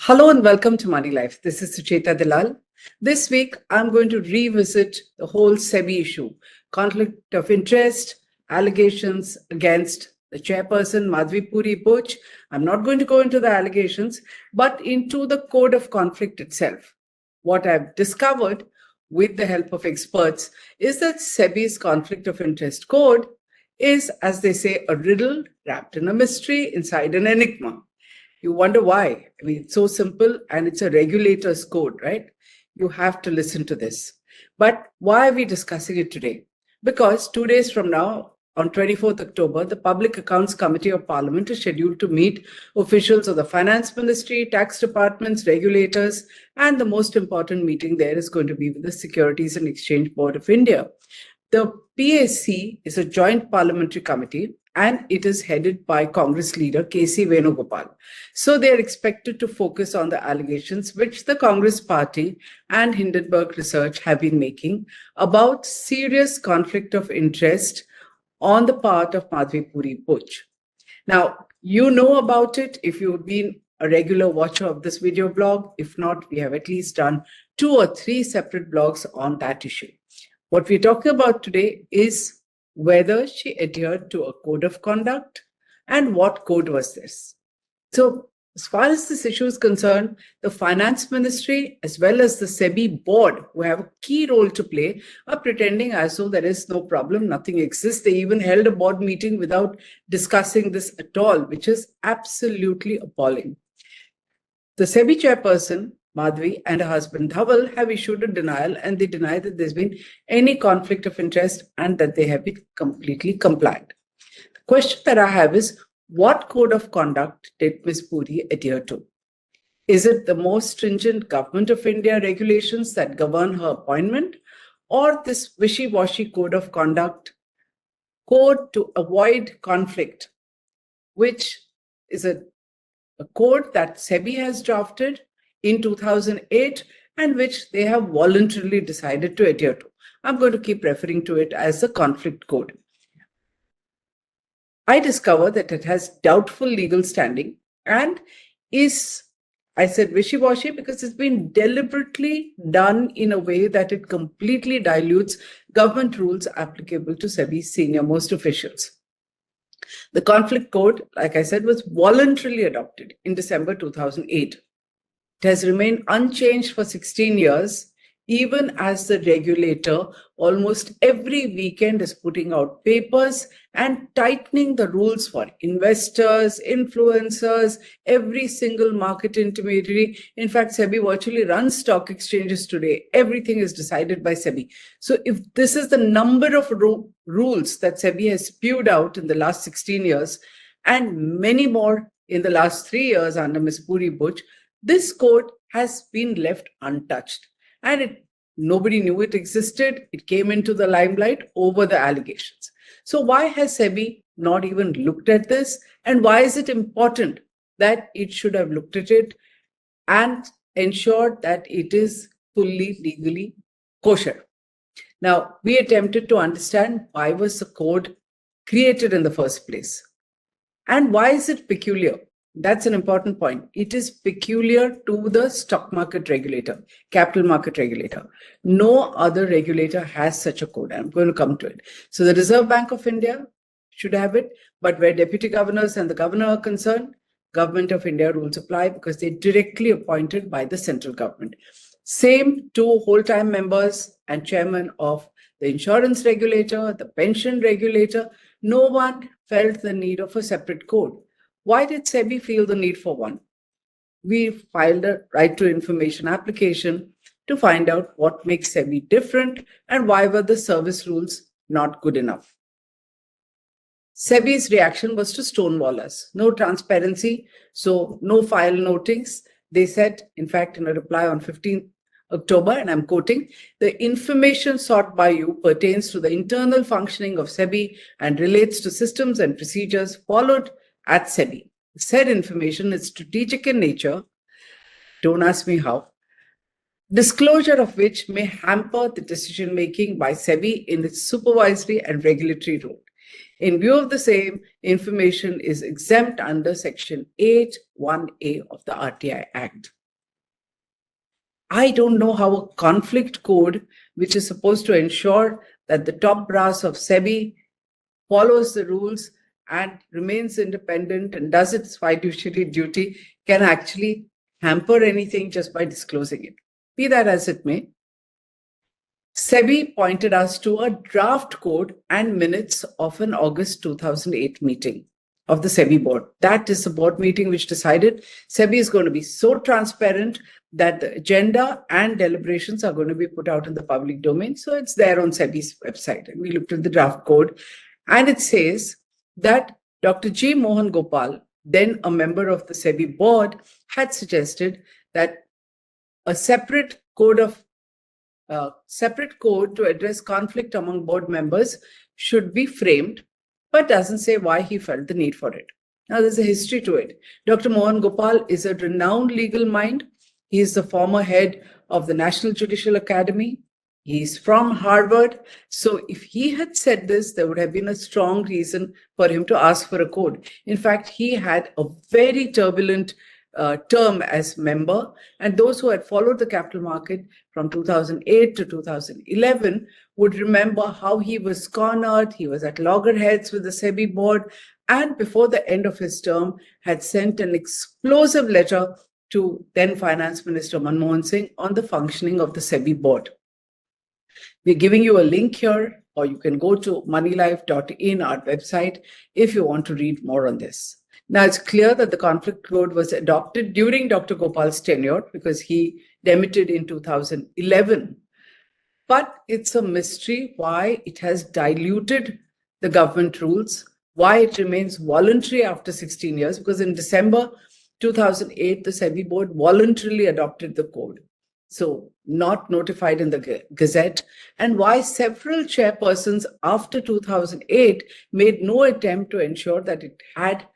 Hello and welcome to Moneylife. This is Sucheta Dalal. This week, I'm going to revisit the whole SEBI issue, conflict of interest, allegations against the chairperson, Madhvi Puri Buch. I'm not going to go into the allegations, but into the code of conflict itself. What I've discovered with the help of experts is that SEBI's conflict of interest code is, as they say, a riddle wrapped in a mystery inside an enigma. You wonder why. I mean, it's so simple and it's a regulator's code, right? You have to listen to this. But why are we discussing it today? Because 2 days from now, on 24th October, the Public Accounts Committee of Parliament is scheduled to meet officials of the Finance Ministry, tax departments, regulators, and the most important meeting there is going to be with the Securities and Exchange Board of India. The PAC is a joint parliamentary committee and it is headed by Congress leader K.C. Venugopal. So they are expected to focus on the allegations which the Congress party and Hindenburg Research have been making about serious conflict of interest on the part of Madhvi Puri Buch. Now, you know about it if you've been a regular watcher of this video blog. If not, we have at least done 2 or 3 separate blogs on that issue. What we're talking about today is whether she adhered to a code of conduct and what code was this. So as far as this issue is concerned, the Finance Ministry as well as the SEBI board, who have a key role to play, are pretending as though there is no problem, nothing exists. They even held a board meeting without discussing this at all, which is absolutely appalling. The SEBI chairperson, Madhvi, and her husband Dhaval have issued a denial, and they deny that there's been any conflict of interest and that they have been completely compliant. The question that I have is, what code of conduct did Ms. Puri adhere to? Is it the most stringent Government of India regulations that govern her appointment, or this wishy-washy code of conduct, code to avoid conflict, which is a code that SEBI has drafted in 2008 and which they have voluntarily decided to adhere to? I'm going to keep referring to it as the conflict code. I discovered that it has doubtful legal standing and is, I said wishy-washy because it's been deliberately done in a way that it completely dilutes government rules applicable to SEBI's senior-most officials. The conflict code, like I said, was voluntarily adopted in December 2008. It has remained unchanged for 16 years, even as the regulator almost every weekend is putting out papers and tightening the rules for investors, influencers, every single market intermediary. In fact, SEBI virtually runs stock exchanges today. Everything is decided by SEBI. So if this is the number of rules that SEBI has spewed out in the last 16 years and many more in the last 3 years under Ms. Puri Buch, this code has been left untouched. And nobody knew it existed. It came into the limelight over the allegations. So why has SEBI not even looked at this? And why is it important that it should have looked at it and ensured that it is fully legally kosher? Now, we attempted to understand why was the code created in the first place? And why is it peculiar? That's an important point. It is peculiar to the stock market regulator, capital market regulator. No other regulator has such a code. I'm going to come to it. So the Reserve Bank of India should have it, but where deputy governors and the governor are concerned, Government of India rules apply because they're directly appointed by the central government. Same to whole-time members and chairman of the insurance regulator, the pension regulator. No one felt the need of a separate code. Why did SEBI feel the need for one? We filed a right to information application to find out what makes SEBI different and why were the service rules not good enough. SEBI's reaction was to stonewall us. No transparency, so no file notings. They said, in fact, in a reply on 15th October, and I'm quoting, "The information sought by you pertains to the internal functioning of SEBI and relates to systems and procedures followed at SEBI. Said information is strategic in nature, don't ask me how, disclosure of which may hamper the decision-making by SEBI in its supervisory and regulatory role." In view of the same, information is exempt under Section 8(1)(a) of the RTI Act. I don't know how a conflict code, which is supposed to ensure that the top brass of SEBI follows the rules and remains independent and does its fiduciary duty, can actually hamper anything just by disclosing it. Be that as it may, SEBI pointed us to a draft code and minutes of an August 2008 meeting of the SEBI board. That is the board meeting which decided SEBI is going to be so transparent that the agenda and deliberations are going to be put out in the public domain. So it's there on SEBI's website. And we looked at the draft code, and it says that Dr. G. Mohan Gopal, then a member of the SEBI board, had suggested that a separate code to address conflict among board members should be framed, but doesn't say why he felt the need for it. Now, there's a history to it. Dr. Mohan Gopal is a renowned legal mind. He is the former head of the National Judicial Academy. He's from Harvard. So if he had said this, there would have been a strong reason for him to ask for a code. In fact, he had a very turbulent term as member, and those who had followed the capital market from 2008 to 2011 would remember how he was cornered. He was at loggerheads with the SEBI board, and before the end of his term had sent an explosive letter to then Finance Minister Manmohan Singh on the functioning of the SEBI board. We're giving you a link here, or you can go to moneylife.in, our website, if you want to read more on this. Now, it's clear that the conflict code was adopted during Dr. Gopal's tenure because he demitted in 2011. But it's a mystery why it has diluted the government rules, why it remains voluntary after 16 years, because in December 2008, the SEBI board voluntarily adopted the code. So not notified in the Gazette, and why several chairpersons after 2008 made no attempt to ensure that it had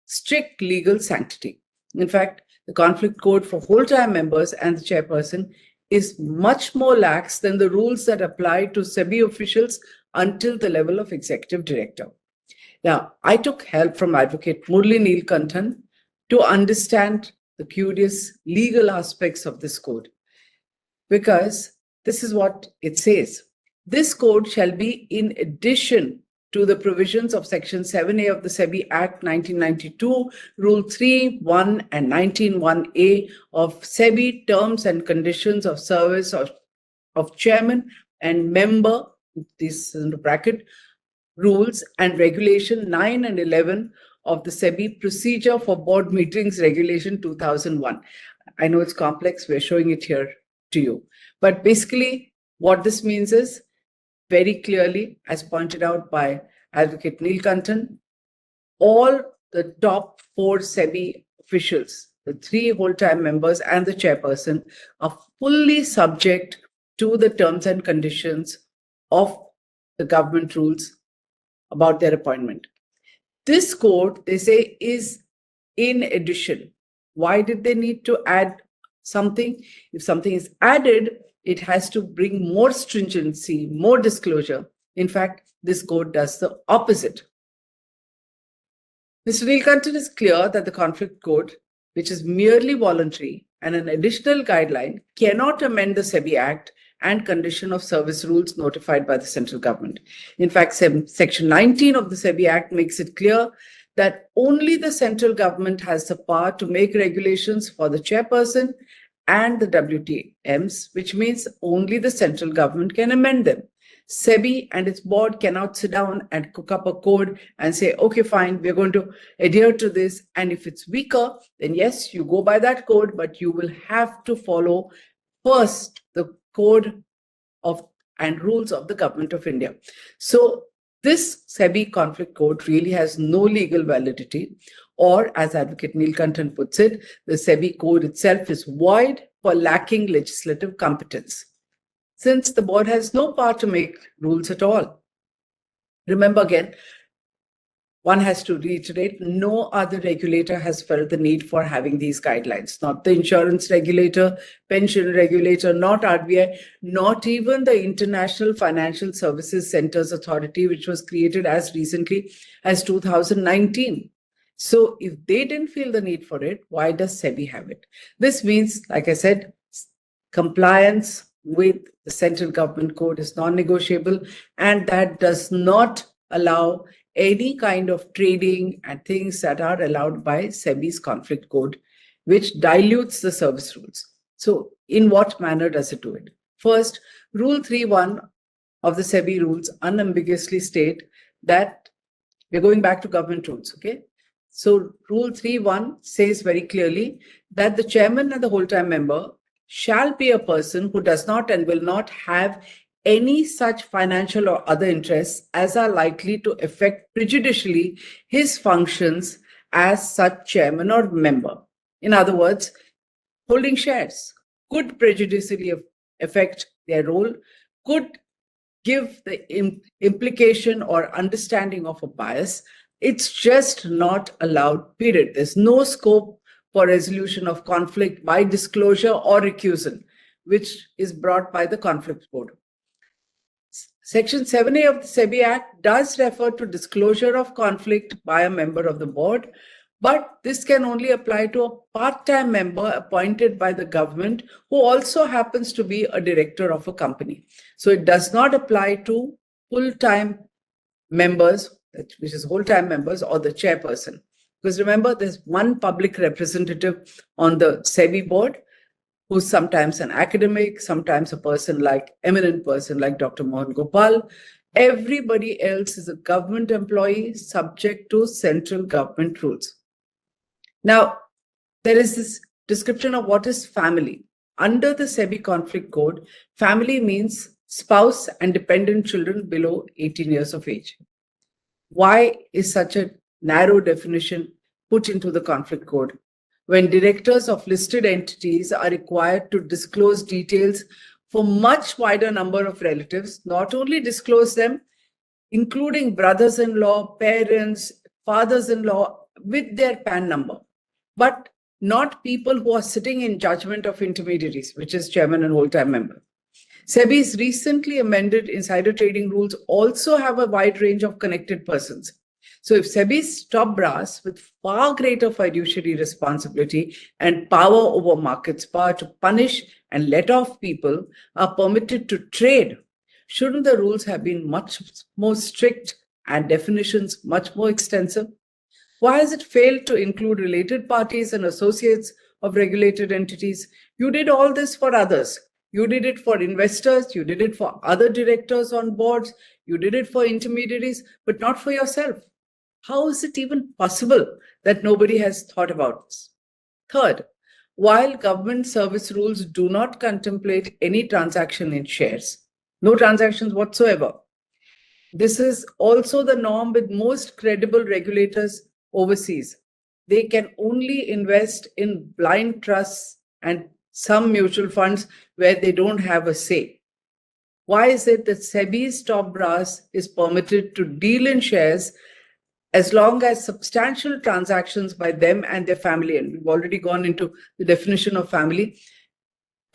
strict legal sanctity. In fact, the conflict code for whole-time members and the chairperson is much more lax than the rules that apply to SEBI officials until the level of executive director. Now, I took help from Advocate Murli Neelkantan to understand the curious legal aspects of this code, because this is what it says. This code shall be in addition to the provisions of Section 7A of the SEBI Act 1992, Rule 3(1) and 19(1)(a) of SEBI Terms and Conditions of Service of Chairman and Member, this is in the bracket, Rules and Regulation 9 and 11 of the SEBI Procedure for Board Meetings Regulation 2001. I know it's complex, we're showing it here to you. But basically, what this means is, very clearly, as pointed out by Advocate Neelkantan, all the top 4 SEBI officials, the 3 whole-time members and the chairperson, are fully subject to the terms and conditions of the government rules about their appointment. This code, they say, is in addition. Why did they need to add something? If something is added, it has to bring more stringency, more disclosure. In fact, this code does the opposite. Mr. Neelkantan is clear that the conflict code, which is merely voluntary and an additional guideline, cannot amend the SEBI Act and condition of service rules notified by the central government. In fact, Section 19 of the SEBI Act makes it clear that only the central government has the power to make regulations for the chairperson and the WTMs, which means only the central government can amend them. SEBI and its board cannot sit down and cook up a code and say, okay, fine, we're going to adhere to this. And if it's weaker, then yes, you go by that code, but you will have to follow first the code of and rules of the Government of India. So this SEBI conflict code really has no legal validity, or as Advocate Neelkantan puts it, the SEBI code itself is void for lacking legislative competence, since the board has no power to make rules at all. Remember again, one has to reiterate, no other regulator has felt the need for having these guidelines. Not the insurance regulator, pension regulator, not RBI, not even the International Financial Services Centers Authority, which was created as recently as 2019. So if they didn't feel the need for it, why does SEBI have it? This means, like I said, compliance with the central government code is non-negotiable, and that does not allow any kind of trading and things that are allowed by SEBI's conflict code, which dilutes the service rules. So in what manner does it do it? First, Rule 3.1 of the SEBI rules unambiguously state that we're going back to government rules, okay? So Rule 3.1 says very clearly that the chairman and the whole-time member shall be a person who does not and will not have any such financial or other interests as are likely to affect prejudicially his functions as such chairman or member. In other words, holding shares could prejudicially affect their role, could give the implication or understanding of a bias. It's just not allowed, period. There's no scope for resolution of conflict by disclosure or recusal, which is brought by the conflict code. Section 7A of the SEBI Act does refer to disclosure of conflict by a member of the board, but this can only apply to a part-time member appointed by the government who also happens to be a director of a company. So it does not apply to full-time members, which is whole-time members, or the chairperson. Because remember, there's one public representative on the SEBI board who's sometimes an academic, sometimes a person like eminent person like Dr. Mohan Gopal. Everybody else is a government employee subject to central government rules. Now, there is this description of what is family. Under the SEBI conflict code, family means spouse and dependent children below 18 years of age. Why is such a narrow definition put into the conflict code when directors of listed entities are required to disclose details for much wider number of relatives, not only disclose them, including brothers-in-law, parents, fathers-in-law with their PAN number, but not people who are sitting in judgment of intermediaries, which is chairman and whole-time member. SEBI's recently amended insider trading rules also have a wide range of connected persons. So if SEBI's top brass with far greater fiduciary responsibility and power over markets, power to punish and let off people, are permitted to trade, shouldn't the rules have been much more strict and definitions much more extensive? Why has it failed to include related parties and associates of regulated entities? You did all this for others. You did it for investors, you did it for other directors on boards, you did it for intermediaries, but not for yourself. How is it even possible that nobody has thought about this? Third, while government service rules do not contemplate any transaction in shares, no transactions whatsoever, this is also the norm with most credible regulators overseas. They can only invest in blind trusts and some mutual funds where they don't have a say. Why is it that SEBI's top brass is permitted to deal in shares as long as substantial transactions by them and their family, and we've already gone into the definition of family,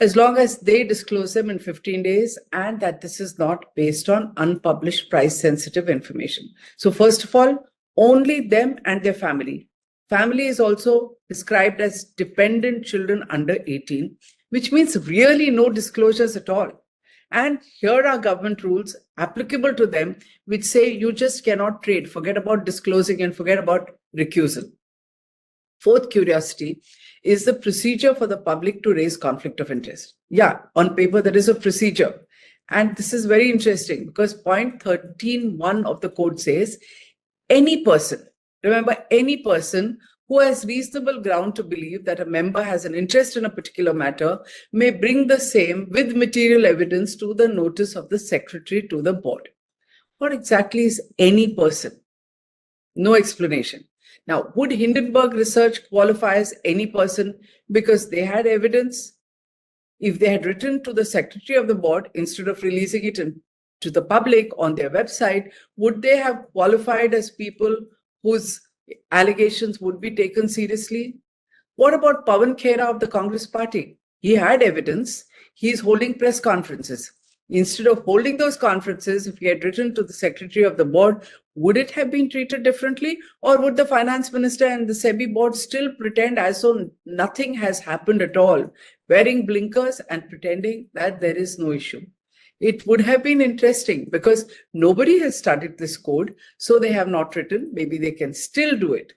as long as they disclose them in 15 days and that this is not based on unpublished price-sensitive information? So first of all, only them and their family. Family is also described as dependent children under 18, which means really no disclosures at all. And here are government rules applicable to them, which say you just cannot trade. Forget about disclosing and forget about recusal. Fourth curiosity is the procedure for the public to raise conflict of interest. Yeah, on paper, there is a procedure. And this is very interesting because point 13.1 of the code says, any person, remember, any person who has reasonable ground to believe that a member has an interest in a particular matter may bring the same with material evidence to the notice of the secretary to the board. What exactly is any person? No explanation. Now, would Hindenburg Research qualify as any person because they had evidence? If they had written to the secretary of the board instead of releasing it to the public on their website, would they have qualified as people whose allegations would be taken seriously? What about Pawan Khera of the Congress party? He had evidence. He's holding press conferences. Instead of holding those conferences, if he had written to the secretary of the board, would it have been treated differently? Or would the finance minister and the SEBI board still pretend as though nothing has happened at all, wearing blinkers and pretending that there is no issue? It would have been interesting because nobody has studied this code, so they have not written. Maybe they can still do it.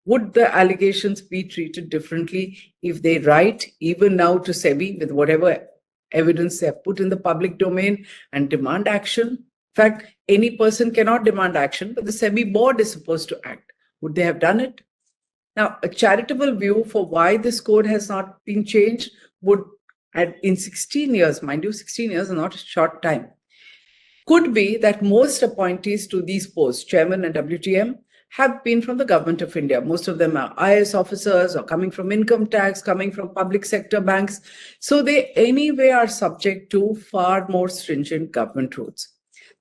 Would the allegations be treated differently if they write even now to SEBI with whatever evidence they have put in the public domain and demand action? In fact, any person cannot demand action, but the SEBI board is supposed to act. Would they have done it? Now, a charitable view for why this code has not been changed would, in 16 years, mind you, 16 years is not a short time, could be that most appointees to these posts, chairman and WTM, have been from the government of India. Most of them are IAS officers or coming from income tax, coming from public sector banks. So they anyway are subject to far more stringent government rules.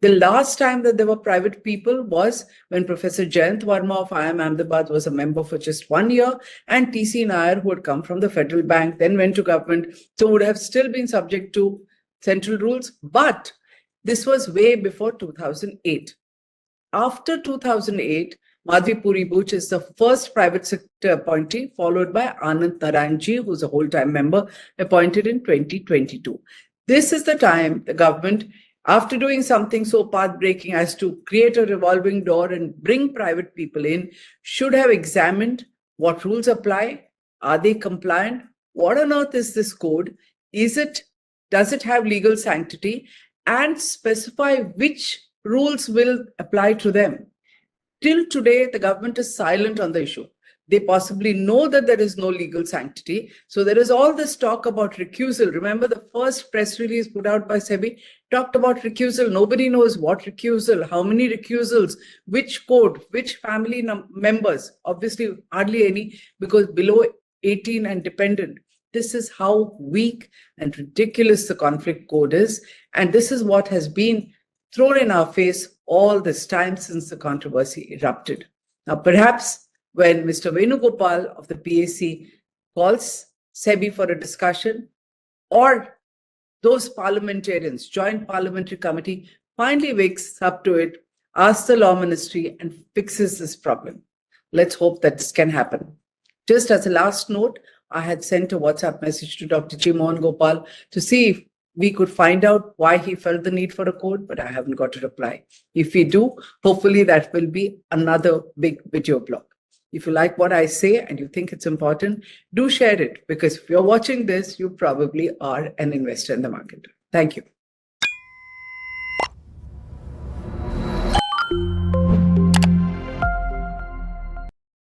The last time that there were private people was when Professor Jayant Verma of IIM Ahmedabad was a member for just 1 year, and TC Nair, who had come from the federal bank, then went to government, so would have still been subject to central rules. But this was way before 2008. After 2008, Madhvi Puri Buch is the first private sector appointee, followed by Anand Narayanji, who's a whole-time member, appointed in 2022. This is the time the government, after doing something so path-breaking as to create a revolving door and bring private people in, should have examined what rules apply. Are they compliant? What on earth is this code? Does it have legal sanctity? And specify which rules will apply to them. Till today, the government is silent on the issue. They possibly know that there is no legal sanctity. So there is all this talk about recusal. Remember, the first press release put out by SEBI talked about recusal. Nobody knows what recusal, how many recusals, which code, which family members. Obviously, hardly any, because below 18 and dependent. This is how weak and ridiculous the conflict code is. And this is what has been thrown in our face all this time since the controversy erupted. Now, perhaps when Mr. Venugopal of the PAC calls SEBI for a discussion, or those parliamentarians, Joint Parliamentary Committee, finally wakes up to it, asks the Law Ministry and fixes this problem. Let's hope that this can happen. Just as a last note, I had sent a WhatsApp message to Dr. G. Mohan Gopal to see if we could find out why he felt the need for a code, but I haven't got a reply. If we do, hopefully that will be another big video blog. If you like what I say and you think it's important, do share it, because if you're watching this, you probably are an investor in the market. Thank you.